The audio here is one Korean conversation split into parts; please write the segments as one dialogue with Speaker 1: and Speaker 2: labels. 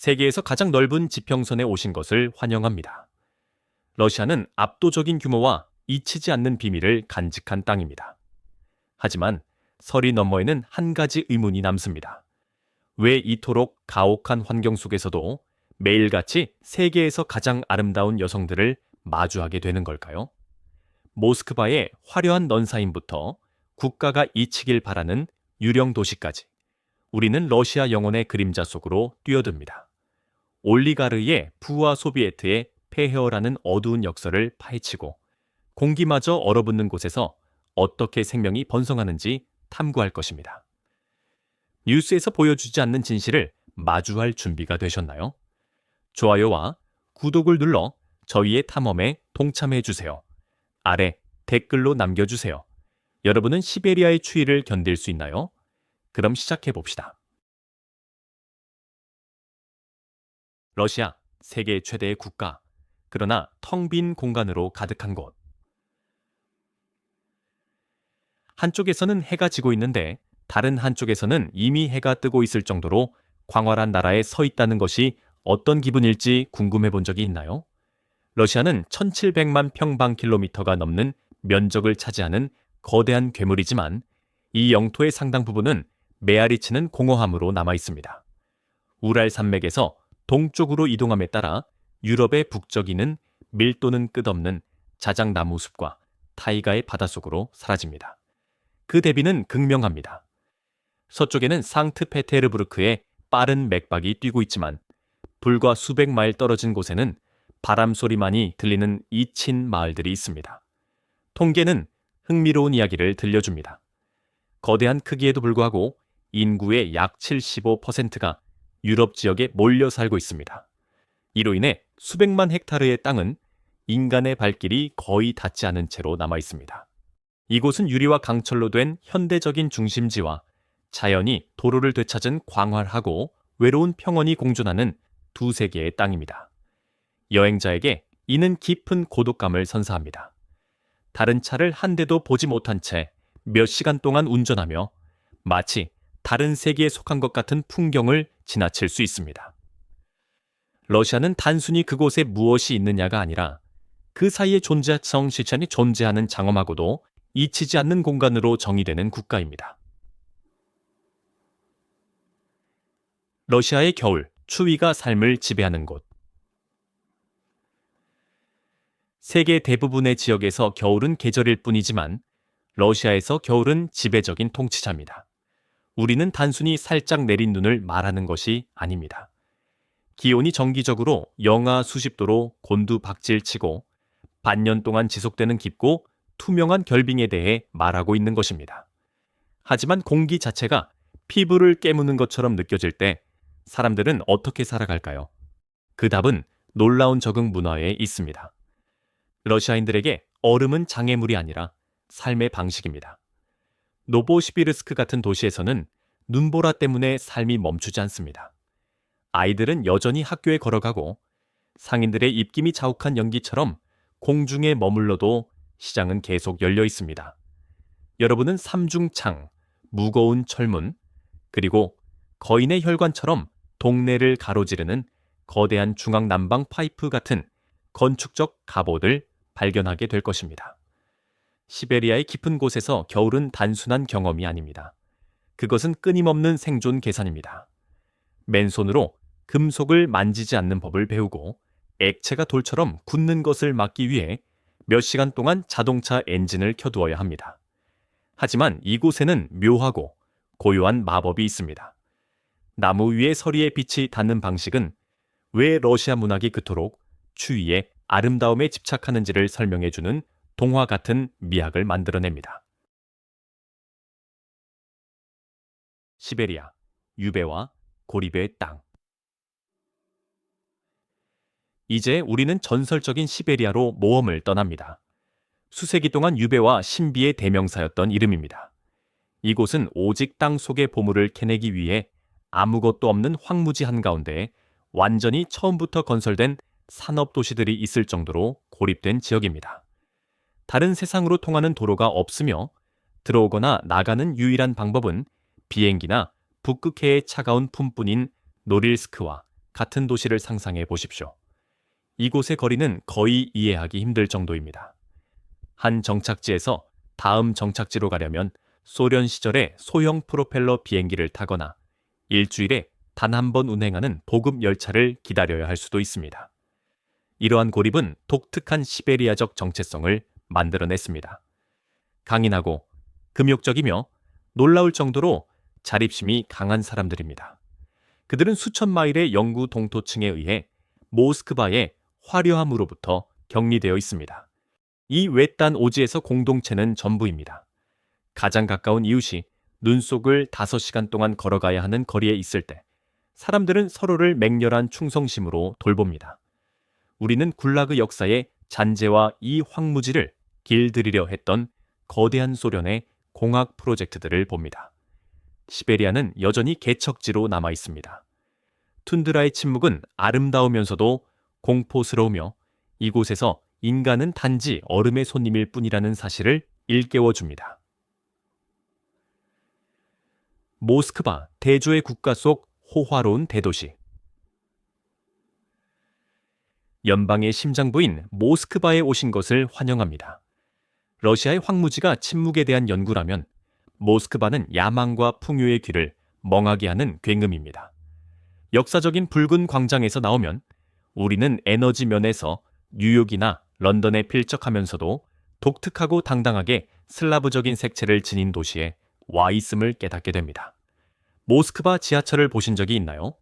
Speaker 1: 세계에서 가장 넓은 지평선에 오신 것을 환영합니다. 러시아는 압도적인 규모와 잊히지 않는 비밀을 간직한 땅입니다. 하지만 서리 너머에는 한 가지 의문이 남습니다. 왜 이토록 가혹한 환경 속에서도 매일같이 세계에서 가장 아름다운 여성들을 마주하게 되는 걸까요? 모스크바의 화려한 넌사인부터 국가가 잊히길 바라는 유령 도시까지 우리는 러시아 영혼의 그림자 속으로 뛰어듭니다. 올리가르의 부와 소비에트의 폐허라는 어두운 역사를 파헤치고 공기마저 얼어붙는 곳에서 어떻게 생명이 번성하는지 탐구할 것입니다. 뉴스에서 보여주지 않는 진실을 마주할 준비가 되셨나요? 좋아요와 구독을 눌러 저희의 탐험에 동참해 주세요. 아래 댓글로 남겨주세요. 여러분은 시베리아의 추위를 견딜 수 있나요? 그럼 시작해 봅시다. 러시아, 세계 최대의 국가, 그러나 텅 빈 공간으로 가득한 곳. 한쪽에서는 해가 지고 있는데 다른 한쪽에서는 이미 해가 뜨고 있을 정도로 광활한 나라에 서 있다는 것이 어떤 기분일지 궁금해 본 적이 있나요? 러시아는 1700만 평방킬로미터가 넘는 면적을 차지하는 거대한 괴물이지만 이 영토의 상당 부분은 메아리 치는 공허함으로 남아 있습니다. 우랄 산맥에서 동쪽으로 이동함에 따라 유럽의 북쪽이는 밀도는 끝없는 자작나무 숲과 타이가의 바닷속으로 사라집니다. 그 대비는 극명합니다. 서쪽에는 상트페테르부르크의 빠른 맥박이 뛰고 있지만 불과 수백 마일 떨어진 곳에는 바람 소리만이 들리는 잊힌 마을들이 있습니다. 통계는 흥미로운 이야기를 들려줍니다. 거대한 크기에도 불구하고 인구의 약 75%가 유럽 지역에 몰려 살고 있습니다. 이로 인해 수백만 헥타르의 땅은 인간의 발길이 거의 닿지 않은 채로 남아 있습니다. 이곳은 유리와 강철로 된 현대적인 중심지와 자연이 도로를 되찾은 광활하고 외로운 평원이 공존하는 두 세계의 땅입니다. 여행자에게 이는 깊은 고독감을 선사합니다. 다른 차를 한 대도 보지 못한 채 몇 시간 동안 운전하며 마치 다른 세계에 속한 것 같은 풍경을 지나칠 수 있습니다. 러시아는 단순히 그곳에 무엇이 있느냐가 아니라 그 사이에 존재성 실천이 존재하는 장엄하고도 잊히지 않는 공간으로 정의되는 국가입니다. 러시아의 겨울, 추위가 삶을 지배하는 곳. 세계 대부분의 지역에서 겨울은 계절일 뿐이지만 러시아에서 겨울은 지배적인 통치자입니다. 우리는 단순히 살짝 내린 눈을 말하는 것이 아닙니다. 기온이 정기적으로 영하 수십 도로 곤두박질치고 반년 동안 지속되는 깊고 투명한 결빙에 대해 말하고 있는 것입니다. 하지만 공기 자체가 피부를 깨무는 것처럼 느껴질 때 사람들은 어떻게 살아갈까요? 그 답은 놀라운 적응 문화에 있습니다. 러시아인들에게 얼음은 장애물이 아니라 삶의 방식입니다. 노보시비르스크 같은 도시에서는 눈보라 때문에 삶이 멈추지 않습니다. 아이들은 여전히 학교에 걸어가고 상인들의 입김이 자욱한 연기처럼 공중에 머물러도 시장은 계속 열려 있습니다. 여러분은 삼중창, 무거운 철문, 그리고 거인의 혈관처럼 동네를 가로지르는 거대한 중앙 난방 파이프 같은 건축적 갑옷을 발견하게 될 것입니다. 시베리아의 깊은 곳에서 겨울은 단순한 경험이 아닙니다. 그것은 끊임없는 생존 계산입니다. 맨손으로 금속을 만지지 않는 법을 배우고 액체가 돌처럼 굳는 것을 막기 위해 몇 시간 동안 자동차 엔진을 켜두어야 합니다. 하지만 이곳에는 묘하고 고요한 마법이 있습니다. 나무 위에 서리의 빛이 닿는 방식은 왜 러시아 문학이 그토록 추위의 아름다움에 집착하는지를 설명해주는 동화 같은 미학을 만들어냅니다. 시베리아, 유배와 고리배의 땅. 이제 우리는 전설적인 시베리아로 모험을 떠납니다. 수세기 동안 유배와 신비의 대명사였던 이름입니다. 이곳은 오직 땅 속의 보물을 캐내기 위해 아무것도 없는 황무지 한가운데 완전히 처음부터 건설된 산업도시들이 있을 정도로 고립된 지역입니다. 다른 세상으로 통하는 도로가 없으며 들어오거나 나가는 유일한 방법은 비행기나 북극해의 차가운 품뿐인 노릴스크와 같은 도시를 상상해 보십시오. 이곳의 거리는 거의 이해하기 힘들 정도입니다. 한 정착지에서 다음 정착지로 가려면 소련 시절의 소형 프로펠러 비행기를 타거나 일주일에 단 한 번 운행하는 보급 열차를 기다려야 할 수도 있습니다. 이러한 고립은 독특한 시베리아적 정체성을 만들어냈습니다. 강인하고 금욕적이며 놀라울 정도로 자립심이 강한 사람들입니다. 그들은 수천 마일의 영구 동토층에 의해 모스크바의 화려함으로부터 격리되어 있습니다. 이 외딴 오지에서 공동체는 전부입니다. 가장 가까운 이웃이 눈속을 5시간 동안 걸어가야 하는 거리에 있을 때 사람들은 서로를 맹렬한 충성심으로 돌봅니다. 우리는 굴라그 역사의 잔재와 이 황무지를 길들이려 했던 거대한 소련의 공학 프로젝트들을 봅니다. 시베리아는 여전히 개척지로 남아 있습니다. 툰드라의 침묵은 아름다우면서도 공포스러우며 이곳에서 인간은 단지 얼음의 손님일 뿐이라는 사실을 일깨워줍니다. 모스크바, 대조의 국가 속 호화로운 대도시. 연방의 심장부인 모스크바에 오신 것을 환영합니다. 러시아의 황무지가 침묵에 대한 연구라면 모스크바는 야망과 풍요의 귀를 멍하게 하는 굉음입니다. 역사적인 붉은 광장에서 나오면 우리는 에너지 면에서 뉴욕이나 런던에 필적하면서도 독특하고 당당하게 슬라브적인 색채를 지닌 도시에 와 있음을 깨닫게 됩니다. 모스크바 지하철을 보신 적이 있나요?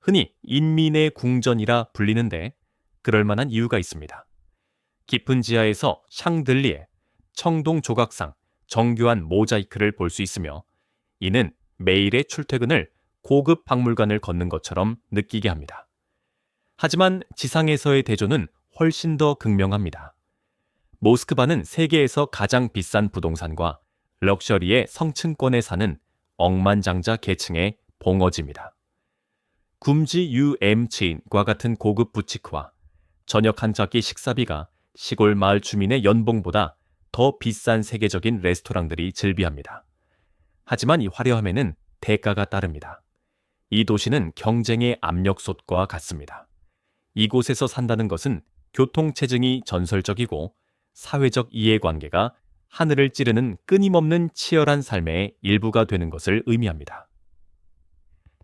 Speaker 1: 흔히 인민의 궁전이라 불리는데 그럴 만한 이유가 있습니다. 깊은 지하에서 샹들리에, 청동 조각상, 정교한 모자이크를 볼 수 있으며 이는 매일의 출퇴근을 고급 박물관을 걷는 것처럼 느끼게 합니다. 하지만 지상에서의 대조는 훨씬 더 극명합니다. 모스크바는 세계에서 가장 비싼 부동산과 럭셔리의 성층권에 사는 억만장자 계층의 봉어지입니다. 굼지 UMC과 같은 고급 부티크와 저녁 한 끼 식사비가 시골 마을 주민의 연봉보다 더 비싼 세계적인 레스토랑들이 즐비합니다. 하지만 이 화려함에는 대가가 따릅니다. 이 도시는 경쟁의 압력솥과 같습니다. 이곳에서 산다는 것은 교통체증이 전설적이고 사회적 이해관계가 하늘을 찌르는 끊임없는 치열한 삶의 일부가 되는 것을 의미합니다.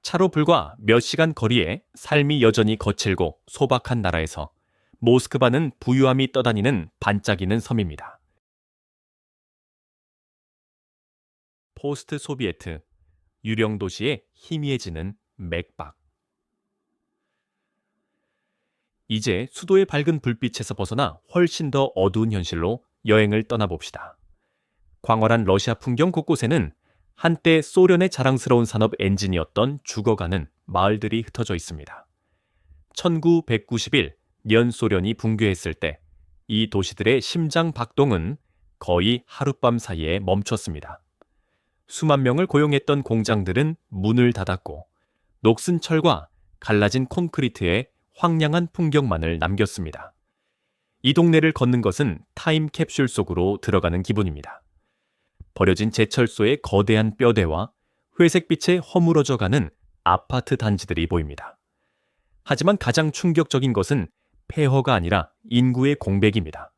Speaker 1: 차로 불과 몇 시간 거리에 삶이 여전히 거칠고 소박한 나라에서 모스크바는 부유함이 떠다니는 반짝이는 섬입니다. 포스트 소비에트, 유령 도시의 희미해지는 맥박. 이제 수도의 밝은 불빛에서 벗어나 훨씬 더 어두운 현실로 여행을 떠나봅시다. 광활한 러시아 풍경 곳곳에는 한때 소련의 자랑스러운 산업 엔진이었던 죽어가는 마을들이 흩어져 있습니다. 1991년 소련이 붕괴했을 때 이 도시들의 심장 박동은 거의 하룻밤 사이에 멈췄습니다. 수만 명을 고용했던 공장들은 문을 닫았고 녹슨 철과 갈라진 콘크리트에 황량한 풍경만을 남겼습니다. 이 동네를 걷는 것은 타임캡슐 속으로 들어가는 기분입니다. 버려진 제철소의 거대한 뼈대와 회색빛에 허물어져가는 아파트 단지들이 보입니다. 하지만 가장 충격적인 것은 폐허가 아니라 인구의 공백입니다.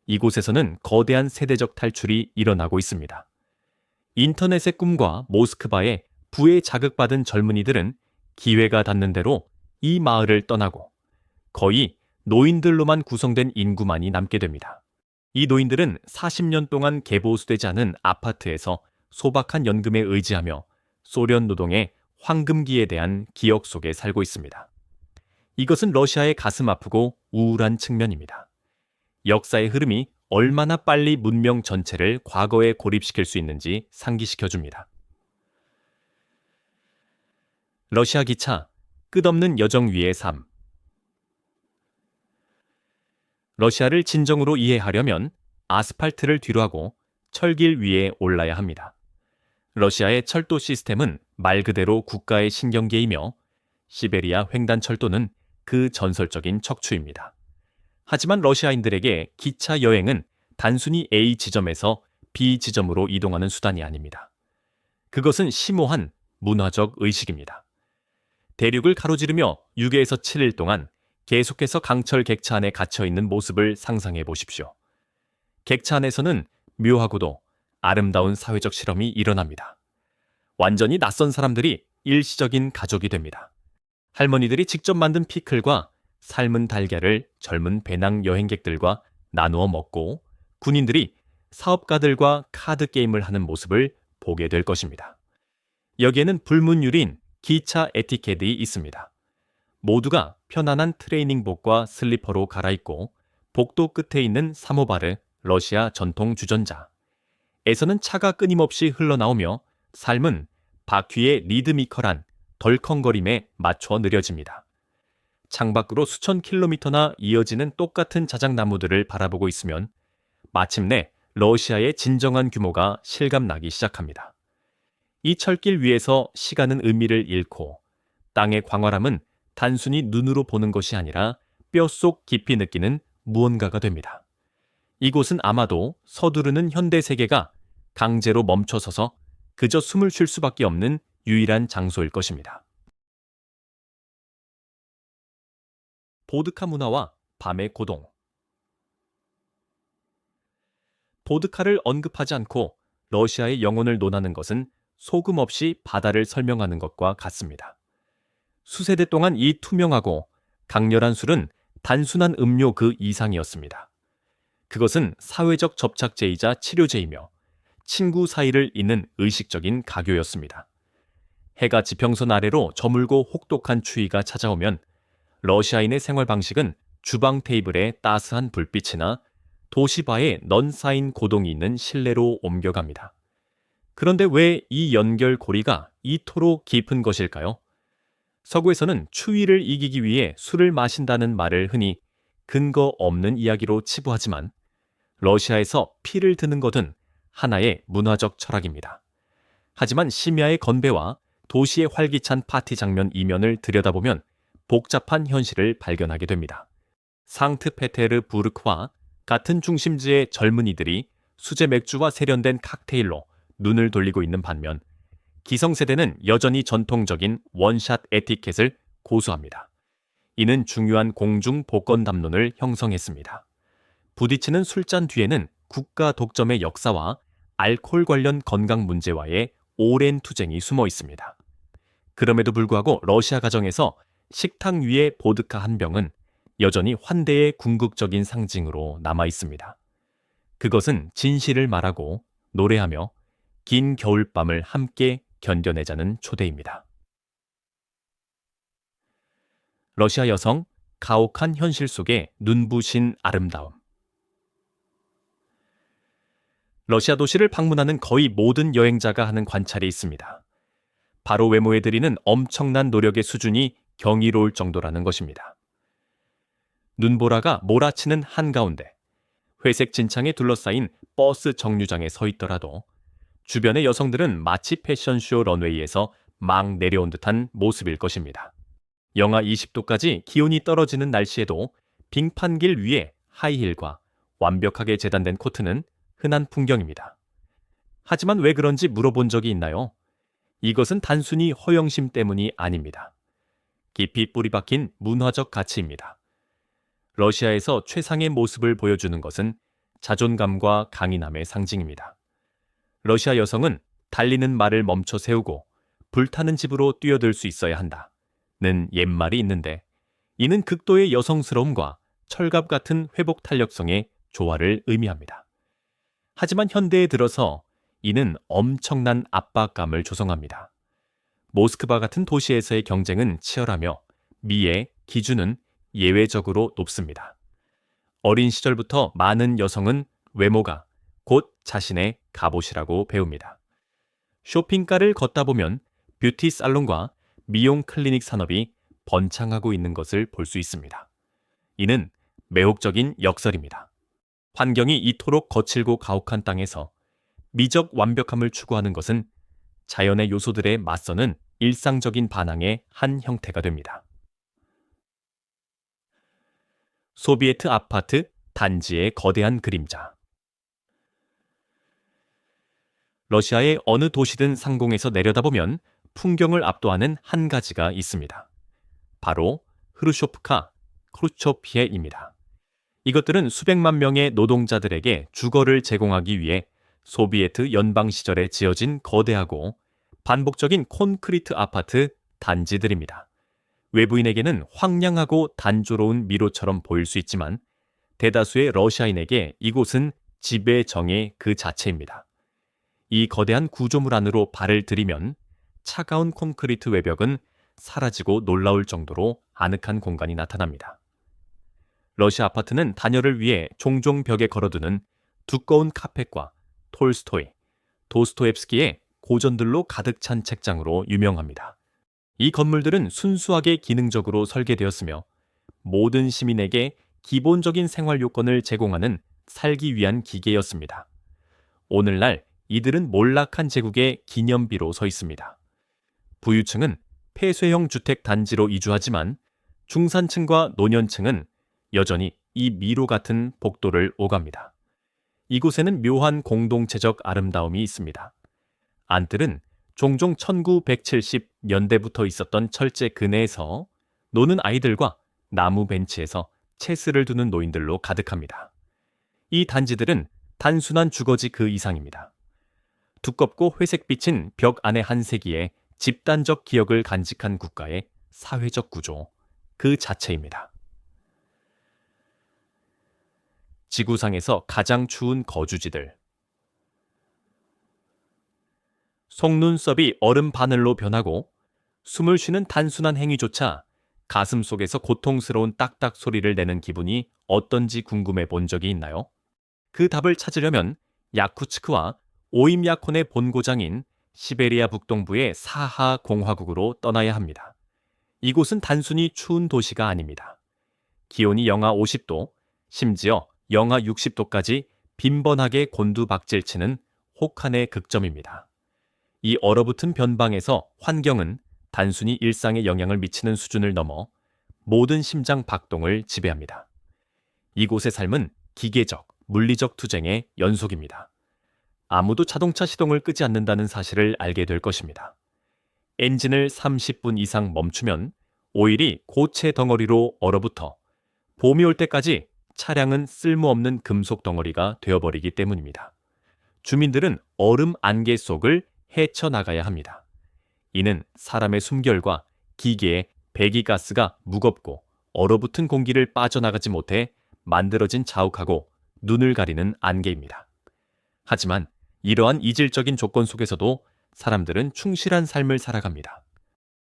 Speaker 1: 이곳에서는 거대한 세대적 탈출이 일어나고 있습니다. 인터넷의 꿈과 모스크바의 부에 자극받은 젊은이들은 기회가 닿는 대로 이 마을을 떠나고 거의 노인들로만 구성된 인구만이 남게 됩니다. 이 노인들은 40년 동안 개보수되지 않은 아파트에서 소박한 연금에 의지하며 소련 노동의 황금기에 대한 기억 속에 살고 있습니다. 이것은 러시아의 가슴 아프고 우울한 측면입니다. 역사의 흐름이 얼마나 빨리 문명 전체를 과거에 고립시킬 수 있는지 상기시켜줍니다. 러시아 기차, 끝없는 여정 위의 삶. 러시아를 진정으로 이해하려면 아스팔트를 뒤로하고 철길 위에 올라야 합니다. 러시아의 철도 시스템은 말 그대로 국가의 신경계이며 시베리아 횡단철도는 그 전설적인 척추입니다. 하지만 러시아인들에게 기차 여행은 단순히 A 지점에서 B 지점으로 이동하는 수단이 아닙니다. 그것은 심오한 문화적 의식입니다. 대륙을 가로지르며 6에서 7일 동안 계속해서 강철 객차 안에 갇혀 있는 모습을 상상해 보십시오. 객차 안에서는 묘하고도 아름다운 사회적 실험이 일어납니다. 완전히 낯선 사람들이 일시적인 가족이 됩니다. 할머니들이 직접 만든 피클과 삶은 달걀을 젊은 배낭 여행객들과 나누어 먹고 군인들이 사업가들과 카드 게임을 하는 모습을 보게 될 것입니다. 여기에는 불문율인 기차 에티켓이 있습니다. 모두가 편안한 트레이닝복과 슬리퍼로 갈아입고 복도 끝에 있는 사모바르, 러시아 전통 주전자에서는 차가 끊임없이 흘러나오며 삶은 바퀴의 리드미컬한 덜컹거림에 맞춰 느려집니다. 창밖으로 수천 킬로미터나 이어지는 똑같은 자작나무들을 바라보고 있으면 마침내 러시아의 진정한 규모가 실감나기 시작합니다. 이 철길 위에서 시간은 의미를 잃고 땅의 광활함은 단순히 눈으로 보는 것이 아니라 뼛속 깊이 느끼는 무언가가 됩니다. 이곳은 아마도 서두르는 현대 세계가 강제로 멈춰서서 그저 숨을 쉴 수밖에 없는 유일한 장소일 것입니다. 보드카 문화와 밤의 고동. 보드카를 언급하지 않고 러시아의 영혼을 논하는 것은 소금 없이 바다를 설명하는 것과 같습니다. 수세대 동안 이 투명하고 강렬한 술은 단순한 음료 그 이상이었습니다. 그것은 사회적 접착제이자 치료제이며 친구 사이를 잇는 의식적인 가교였습니다. 해가 지평선 아래로 저물고 혹독한 추위가 찾아오면 러시아인의 생활 방식은 주방 테이블에 따스한 불빛이나 도시바에 넌 쌓인 고동이 있는 실내로 옮겨갑니다. 그런데 왜 이 연결고리가 이토록 깊은 것일까요? 서구에서는 추위를 이기기 위해 술을 마신다는 말을 흔히 근거 없는 이야기로 치부하지만 러시아에서 피를 드는 것은 하나의 문화적 철학입니다. 하지만 심야의 건배와 도시의 활기찬 파티 장면 이면을 들여다보면 복잡한 현실을 발견하게 됩니다. 상트페테르부르크와 같은 중심지의 젊은이들이 수제 맥주와 세련된 칵테일로 눈을 돌리고 있는 반면 기성세대는 여전히 전통적인 원샷 에티켓을 고수합니다. 이는 중요한 공중 복권 담론을 형성했습니다. 부딪히는 술잔 뒤에는 국가 독점의 역사와 알코올 관련 건강 문제와의 오랜 투쟁이 숨어 있습니다. 그럼에도 불구하고 러시아 가정에서 식탁 위의 보드카 한 병은 여전히 환대의 궁극적인 상징으로 남아 있습니다. 그것은 진실을 말하고 노래하며 긴 겨울밤을 함께 견뎌내자는 초대입니다. 러시아 여성, 가혹한 현실 속의 눈부신 아름다움. 러시아 도시를 방문하는 거의 모든 여행자가 하는 관찰이 있습니다. 바로 외모에 들이는 엄청난 노력의 수준이 경이로울 정도라는 것입니다. 눈보라가 몰아치는 한가운데 회색 진창에 둘러싸인 버스 정류장에 서 있더라도 주변의 여성들은 마치 패션쇼 런웨이에서 막 내려온 듯한 모습일 것입니다. 영하 20도까지 기온이 떨어지는 날씨에도 빙판길 위에 하이힐과 완벽하게 재단된 코트는 흔한 풍경입니다. 하지만 왜 그런지 물어본 적이 있나요? 이것은 단순히 허영심 때문이 아닙니다. 깊이 뿌리박힌 문화적 가치입니다. 러시아에서 최상의 모습을 보여주는 것은 자존감과 강인함의 상징입니다. 러시아 여성은 달리는 말을 멈춰 세우고 불타는 집으로 뛰어들 수 있어야 한다는 옛말이 있는데 이는 극도의 여성스러움과 철갑 같은 회복 탄력성의 조화를 의미합니다. 하지만 현대에 들어서 이는 엄청난 압박감을 조성합니다. 모스크바 같은 도시에서의 경쟁은 치열하며 미의 기준은 예외적으로 높습니다. 어린 시절부터 많은 여성은 외모가 곧 자신의 갑옷이라고 배웁니다. 쇼핑가를 걷다 보면 뷰티 살론과 미용 클리닉 산업이 번창하고 있는 것을 볼 수 있습니다. 이는 매혹적인 역설입니다. 환경이 이토록 거칠고 가혹한 땅에서 미적 완벽함을 추구하는 것은 자연의 요소들에 맞서는 일상적인 반항의 한 형태가 됩니다. 소비에트 아파트 단지의 거대한 그림자. 러시아의 어느 도시든 상공에서 내려다보면 풍경을 압도하는 한 가지가 있습니다. 바로 흐루쇼프카, 크루초피에입니다. 이것들은 수백만 명의 노동자들에게 주거를 제공하기 위해 소비에트 연방 시절에 지어진 거대하고 반복적인 콘크리트 아파트 단지들입니다. 외부인에게는 황량하고 단조로운 미로처럼 보일 수 있지만 대다수의 러시아인에게 이곳은 지배의 정의 그 자체입니다. 이 거대한 구조물 안으로 발을 들이면 차가운 콘크리트 외벽은 사라지고 놀라울 정도로 아늑한 공간이 나타납니다. 러시아 아파트는 다녀를 위해 종종 벽에 걸어두는 두꺼운 카펫과 톨스토이, 도스토옙스키의 고전들로 가득 찬 책장으로 유명합니다. 이 건물들은 순수하게 기능적으로 설계되었으며 모든 시민에게 기본적인 생활 요건을 제공하는 살기 위한 기계였습니다. 오늘날 이들은 몰락한 제국의 기념비로 서 있습니다. 부유층은 폐쇄형 주택 단지로 이주하지만 중산층과 노년층은 여전히 이 미로 같은 복도를 오갑니다. 이곳에는 묘한 공동체적 아름다움이 있습니다. 안뜰은 종종 1970년대부터 있었던 철제 그네에서 노는 아이들과 나무 벤치에서 체스를 두는 노인들로 가득합니다. 이 단지들은 단순한 주거지 그 이상입니다. 두껍고 회색빛인 벽 안의 한 세기에 집단적 기억을 간직한 국가의 사회적 구조 그 자체입니다. 지구상에서 가장 추운 거주지들. 속눈썹이 얼음 바늘로 변하고 숨을 쉬는 단순한 행위조차 가슴 속에서 고통스러운 딱딱 소리를 내는 기분이 어떤지 궁금해 본 적이 있나요? 그 답을 찾으려면 야쿠츠크와 오임야콘의 본고장인 시베리아 북동부의 사하 공화국으로 떠나야 합니다. 이곳은 단순히 추운 도시가 아닙니다. 기온이 영하 50도, 심지어 영하 60도까지 빈번하게 곤두박질치는 혹한의 극점입니다. 이 얼어붙은 변방에서 환경은 단순히 일상에 영향을 미치는 수준을 넘어 모든 심장 박동을 지배합니다. 이곳의 삶은 기계적, 물리적 투쟁의 연속입니다. 아무도 자동차 시동을 끄지 않는다는 사실을 알게 될 것입니다. 엔진을 30분 이상 멈추면 오일이 고체 덩어리로 얼어붙어 봄이 올 때까지 차량은 쓸모없는 금속 덩어리가 되어버리기 때문입니다. 주민들은 얼음 안개 속을 헤쳐나가야 합니다. 이는 사람의 숨결과 기계의 배기가스가 무겁고 얼어붙은 공기를 빠져나가지 못해 만들어진 자욱하고 눈을 가리는 안개입니다. 하지만 이러한 이질적인 조건 속에서도 사람들은 충실한 삶을 살아갑니다.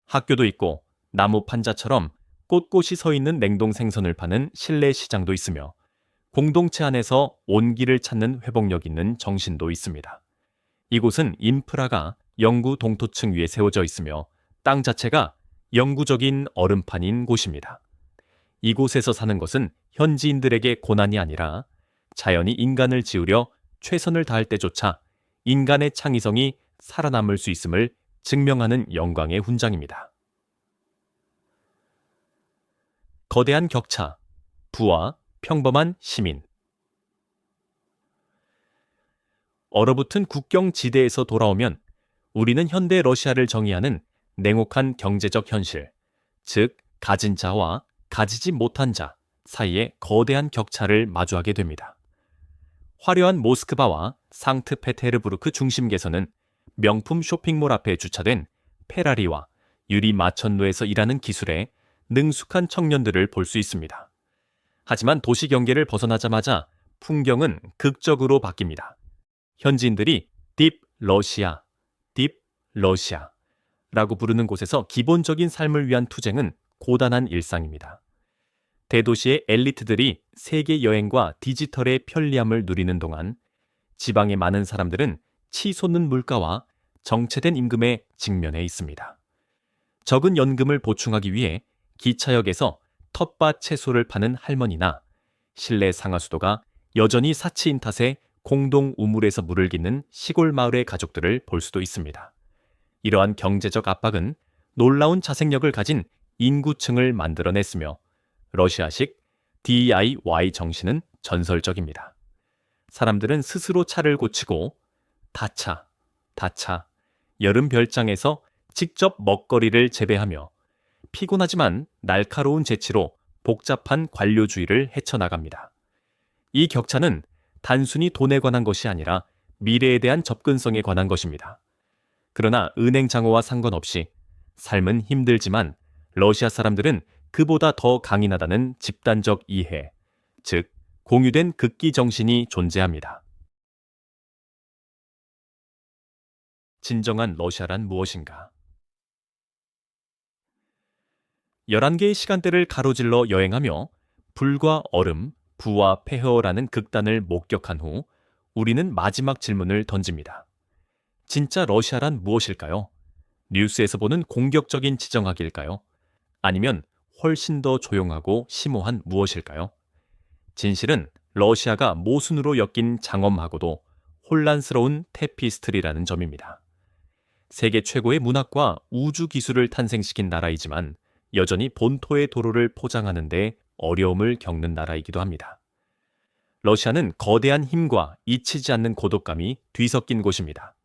Speaker 1: 학교도 있고 나무 판자처럼 꼿꼿이 서 있는 냉동 생선을 파는 실내 시장도 있으며 공동체 안에서 온기를 찾는 회복력 있는 정신도 있습니다. 이곳은 인프라가 영구 동토층 위에 세워져 있으며 땅 자체가 영구적인 얼음판인 곳입니다. 이곳에서 사는 것은 현지인들에게 고난이 아니라 자연이 인간을 지으려 최선을 다할 때조차 인간의 창의성이 살아남을 수 있음을 증명하는 영광의 훈장입니다. 거대한 격차, 부와 평범한 시민. 얼어붙은 국경 지대에서 돌아오면 우리는 현대 러시아를 정의하는 냉혹한 경제적 현실, 즉 가진 자와 가지지 못한 자 사이의 거대한 격차를 마주하게 됩니다. 화려한 모스크바와 상트페테르부르크 중심계에서는 명품 쇼핑몰 앞에 주차된 페라리와 유리 마천루에서 일하는 기술에 능숙한 청년들을 볼 수 있습니다. 하지만 도시 경계를 벗어나자마자 풍경은 극적으로 바뀝니다. 현지인들이 딥 러시아라고 부르는 곳에서 기본적인 삶을 위한 투쟁은 고단한 일상입니다. 대도시의 엘리트들이 세계 여행과 디지털의 편리함을 누리는 동안 지방의 많은 사람들은 치솟는 물가와 정체된 임금에 직면해 있습니다. 적은 연금을 보충하기 위해 기차역에서 텃밭 채소를 파는 할머니나 실내 상하수도가 여전히 사치인 탓에 공동 우물에서 물을 깃는 시골 마을의 가족들을 볼 수도 있습니다. 이러한 경제적 압박은 놀라운 자생력을 가진 인구층을 만들어냈으며 러시아식 DIY 정신은 전설적입니다. 사람들은 스스로 차를 고치고 다차, 여름 별장에서 직접 먹거리를 재배하며 피곤하지만 날카로운 재치로 복잡한 관료주의를 헤쳐나갑니다. 이 격차는 단순히 돈에 관한 것이 아니라 미래에 대한 접근성에 관한 것입니다. 그러나 은행 장어와 상관없이 삶은 힘들지만 러시아 사람들은 그보다 더 강인하다는 집단적 이해, 즉 공유된 극기 정신이 존재합니다. 진정한 러시아란 무엇인가? 11개의 시간대를 가로질러 여행하며 불과 얼음, 부와 폐허라는 극단을 목격한 후 우리는 마지막 질문을 던집니다. 진짜 러시아란 무엇일까요? 뉴스에서 보는 공격적인 지정학일까요? 아니면 훨씬 더 조용하고 심오한 무엇일까요? 진실은 러시아가 모순으로 엮인 장엄하고도 혼란스러운 테피스트리라는 점입니다. 세계 최고의 문학과 우주 기술을 탄생시킨 나라이지만 여전히 본토의 도로를 포장하는 데 어려움을 겪는 나라이기도 합니다. 러시아는 거대한 힘과 잊히지 않는 고독감이 뒤섞인 곳입니다.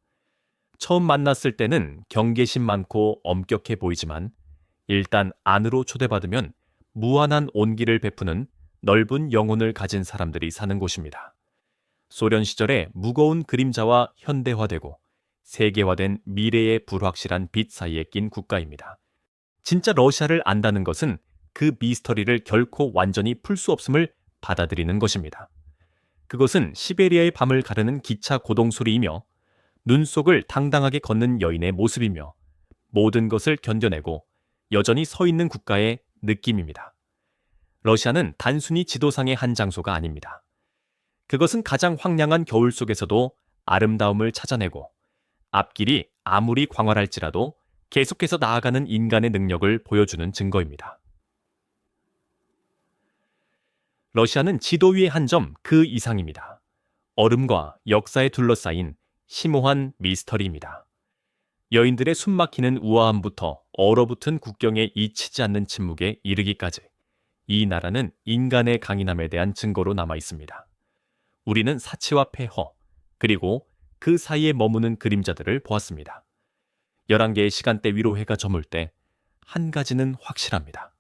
Speaker 1: 처음 만났을 때는 경계심 많고 엄격해 보이지만 일단 안으로 초대받으면 무한한 온기를 베푸는 넓은 영혼을 가진 사람들이 사는 곳입니다. 소련 시절의 무거운 그림자와 현대화되고 세계화된 미래의 불확실한 빛 사이에 낀 국가입니다. 진짜 러시아를 안다는 것은 그 미스터리를 결코 완전히 풀 수 없음을 받아들이는 것입니다. 그것은 시베리아의 밤을 가르는 기차 고동 소리이며 눈 속을 당당하게 걷는 여인의 모습이며 모든 것을 견뎌내고 여전히 서 있는 국가의 느낌입니다. 러시아는 단순히 지도상의 한 장소가 아닙니다. 그것은 가장 황량한 겨울 속에서도 아름다움을 찾아내고 앞길이 아무리 광활할지라도 계속해서 나아가는 인간의 능력을 보여주는 증거입니다. 러시아는 지도 위의 한 점 그 이상입니다. 얼음과 역사에 둘러싸인 심오한 미스터리입니다. 여인들의 숨막히는 우아함부터 얼어붙은 국경에 잊히지 않는 침묵에 이르기까지 이 나라는 인간의 강인함에 대한 증거로 남아 있습니다. 우리는 사치와 폐허, 그리고 그 사이에 머무는 그림자들을 보았습니다. 11개의 시간대 위로 해가 저물 때 한 가지는 확실합니다.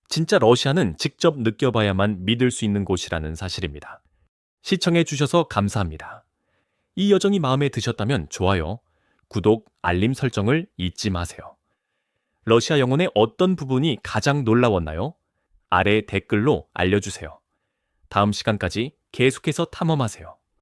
Speaker 1: 진짜 러시아는 직접 느껴봐야만 믿을 수 있는 곳이라는 사실입니다. 시청해 주셔서 감사합니다. 이 여정이 마음에 드셨다면 좋아요, 구독, 알림 설정을 잊지 마세요. 러시아 영혼의 어떤 부분이 가장 놀라웠나요? 아래 댓글로 알려주세요. 다음 시간까지 계속해서 탐험하세요.